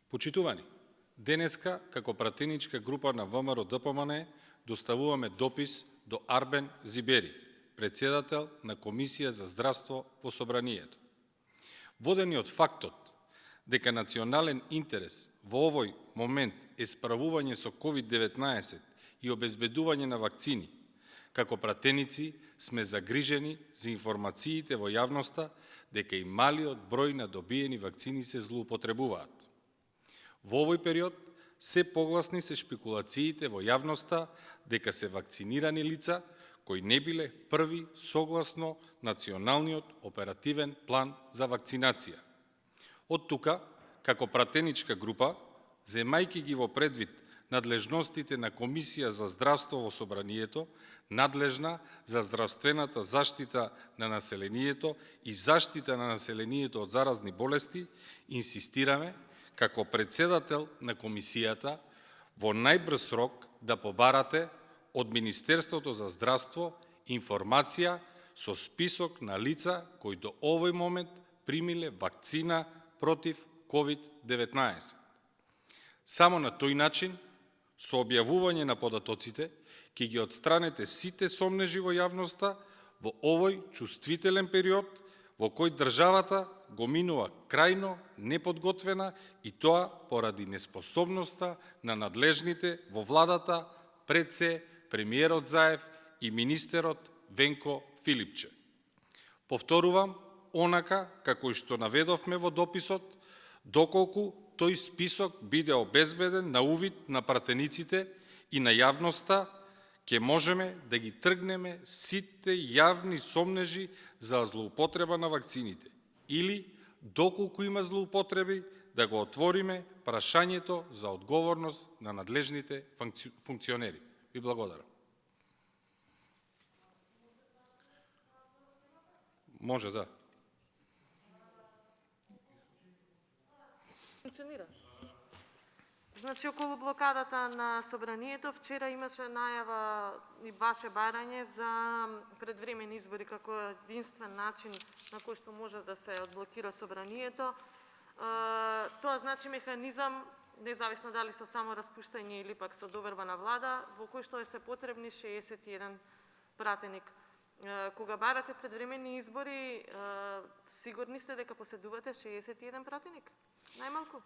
Почитувани, денеска, како пратеничка група на ВМРО ДПМН, доставуваме допис до Арбен Зибери, председател на Комисија за здравство во Собранието. Водени од фактот дека национален интерес во овој момент е справување со COVID-19 и обезбедување на вакцини, како пратеници сме загрижени за информациите во јавноста дека и малиот број на добиени вакцини се злоупотребуваат. Во овој период се погласни се шпекулациите во јавноста дека се вакцинирани лица кои не биле први согласно Националниот оперативен план за вакцинација. Од тука, како пратеничка група, земајќи ги во предвид надлежностите на Комисија за здравство во Собранието, надлежна за здравствената заштита на населението и заштита на населението од заразни болести, инсистираме како председател на комисијата во најбрз рок да побарате од Министерството за здравство информација со список на лица кои до овој момент примиле вакцина против COVID-19. Само на тој начин, со објавување на податоците, ќе ги отстранете сите сомнежи во јавноста во овој чувствителен период во кој државата го минува крајно неподготвена и тоа поради неспособноста на надлежните во владата, пред се премиерот Заев и министерот Венко Филипче. Повторувам, онака како и што наведовме во дописот, доколку тој список биде обезбеден на увид на пратениците и на јавноста, ќе можеме да ги тргнеме сите јавни сомнежи за злоупотреба на вакцините или, доколку има злоупотреби, да го отвориме прашањето за одговорност на надлежните функционери. Ви благодарам. Може, да. Функционира. Значи, околу блокадата на Собранието, вчера имаше најава и ваше барање за предвремени избори како единствен начин на кој што може да се одблокира Собранието. Тоа значи механизам, независно дали со само распуштање или пак со доверба на влада, во кој што се потребни 61 пратеник. Кога барате предвремени избори, сигурни сте дека поседувате 61 пратеник? Најмалку?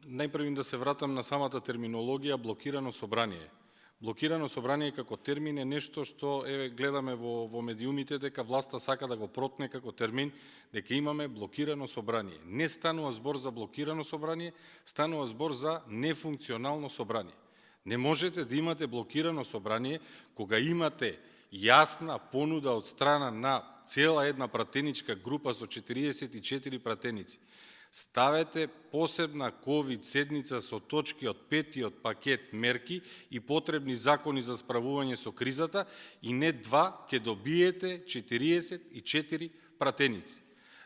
Најпрвин да се вратам на самата терминологија блокирано собрание. Блокирано собрание како термин е нешто што гледаме во медиумите дека власта сака да го протне како термин, дека имаме блокирано собрание. Не станува збор за блокирано собрание, станува збор за нефункционално собрание. Не можете да имате блокирано собрание кога имате јасна понуда од страна на цела една пратеничка група со 44 пратеници. Ставете посебна COVID седница со точки од петиот пакет мерки и потребни закони за справување со кризата и не два, ќе добиете 44 пратеници.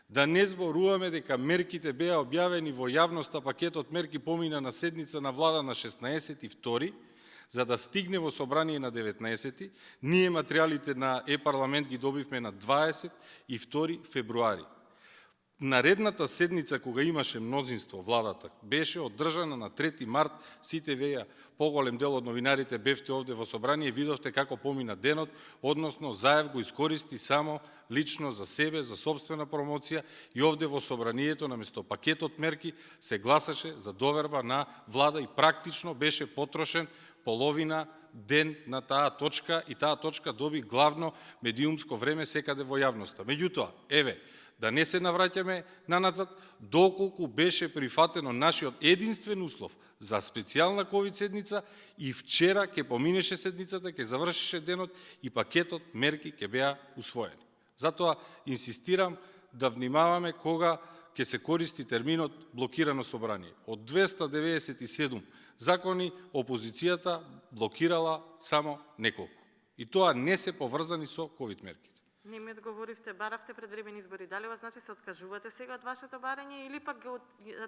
Да не зборуваме дека мерките беа објавени во јавноста, пакетот мерки помина на седница на влада на 16.2, за да стигне во собрание на 19. Ние материјалите на Е-парламент ги добивме на 22 февруари. Наредната седница, кога имаше мнозинство владата, беше одржана на 3 март, сите веја, поголем дел од новинарите бевте овде во собрание, видовте како помина денот, односно Заев го искористи само лично за себе, за собствена промоција и овде во собранието, наместо пакетот мерки, се гласаше за доверба на влада и практично беше потрошен половина ден на таа точка и таа точка доби главно медиумско време секаде во јавноста. Меѓутоа, да не се навраќаме наназад, доколку беше прифатено нашиот единствен услов за специјална COVID седница и вчера ќе поминеше седницата, ќе завршише денот и пакетот мерки ќе беа усвоени. Затоа инсистирам да внимаваме кога ќе се користи терминот блокирано собрание. Од 297 закони опозицијата блокирала само неколку. И тоа не се поврзани со COVID мерки. Не ми одговоривте, баравте предвремени избори. Дали ова значи се откажувате сега од вашето барање или пак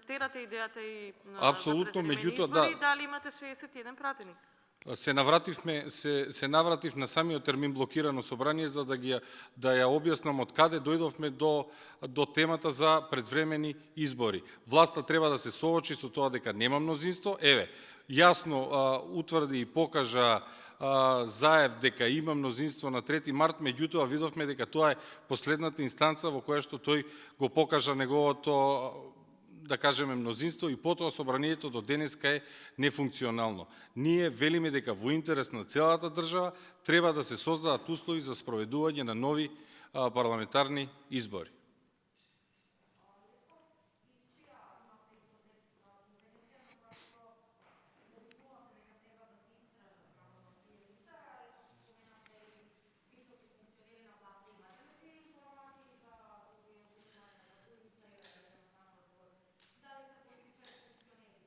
терате идејата и апсолутно, за предвремени меѓутоа, избори, да. дали имате 61 пратеник? се навратив на самиот термин блокирано собрание за да ја објаснам од каде дојдовме до темата за предвремени избори. Власта треба да се соочи со тоа дека нема мнозинство. Еве, јасно утврди и покажа Заев дека има мнозинство на 3 март, меѓутоа видовме дека тоа е последната инстанца во која што тој го покажа неговото, да кажеме, мнозинство и потоа собранието до денеска е нефункционално. Ние велиме дека во интерес на целата држава треба да се создадат услови за спроведување на нови парламентарни избори.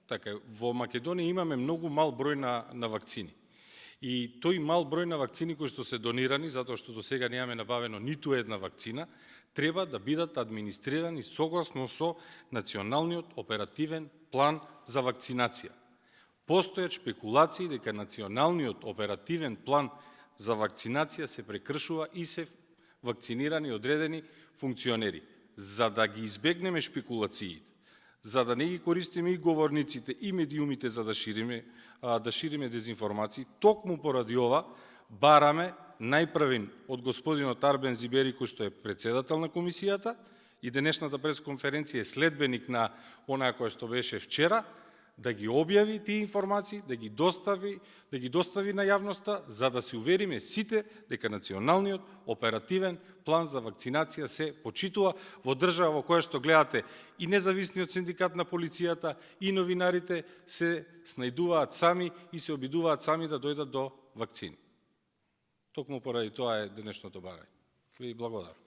Така, во Македонија имаме многу мал број на вакцини. И тој мал број на вакцини кои што се донирани, затоа што до сега немаме набавено ниту една вакцина, треба да бидат администрирани согласно со Националниот оперативен план за вакцинација. Постојат шпекулации дека Националниот оперативен план за вакцинација се прекршува и се вакцинирани одредени функционери. За да ги избегнеме шпекулациите, за да не ги користиме и говорниците и медиумите за да шириме дезинформации, токму поради ова бараме најпрвен од господинот Арбен Зибери, кој што е председател на комисијата, и денешната пресконференција е следбеник на онаа која што беше вчера, да ги објави тие информации, да ги достави на јавноста, за да се увериме сите дека Националниот оперативен план за вакцинација се почитува во држава во која што гледате и независниот синдикат на полицијата и новинарите се снајдуваат сами и се обидуваат сами да дојдат до вакцини. Токму поради тоа е денешното барање. Ви благодарам.